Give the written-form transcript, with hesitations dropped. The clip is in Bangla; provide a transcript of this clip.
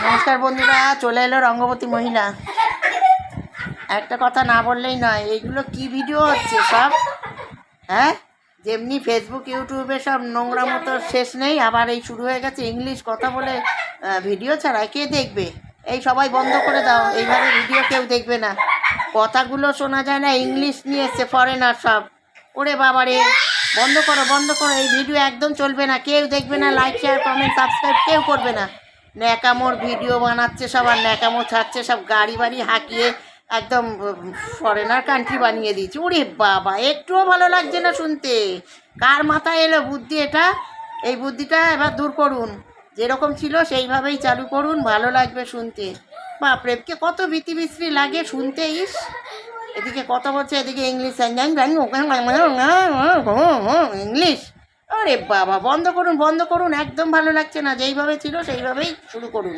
নমস্কার বন্ধুরা, চলে এলো রঙ্গবতী মহিলা। একটা কথা না বললেই নয়, এইগুলো কি ভিডিও হচ্ছে সব? হ্যাঁ, যেমনি ফেসবুক ইউটিউবে সব নোংরা মতো শেষ নেই, আবার এই শুরু হয়ে গেছে ইংলিশ কথা বলে ভিডিও ছাড়া। কে দেখবে? এই সবাই বন্ধ করে দাও, এইভাবে ভিডিও কেউ দেখবে না। কথাগুলো শোনা যায় না, ইংলিশ নিয়ে এসছে ফরেনার সব। ওরে বাবারে, বন্ধ করো বন্ধ করো, এই ভিডিও একদম চলবে না, কেউ দেখবে না, লাইক শেয়ার কমেন্ট সাবস্ক্রাইব কেউ করবে না। ন্যাকামোর ভিডিও বানাচ্ছে সব, আর ন্যাকামো ছাড়ছে সব, গাড়ি বাড়ি হাঁকিয়ে একদম ফরেনার কান্ট্রি বানিয়ে দিয়েছে। ওরে বাবা, একটুও ভালো লাগছে না শুনতে। কার মাথায় এলো বুদ্ধি এটা? এই বুদ্ধিটা এবার দূর করুন, যেরকম ছিল সেইভাবেই চালু করুন, ভালো লাগবে শুনতে। বাপরে, কত ভীতি বিশ্রী লাগে শুনতে। ইস, এদিকে কথা বলছে, এদিকে ইংলিশ ইংলিশ। আরে বাবা, বন্ধ করুন বন্ধ করুন, একদম ভালো লাগছে না। যেইভাবে ছিল সেইভাবেই শুরু করুন।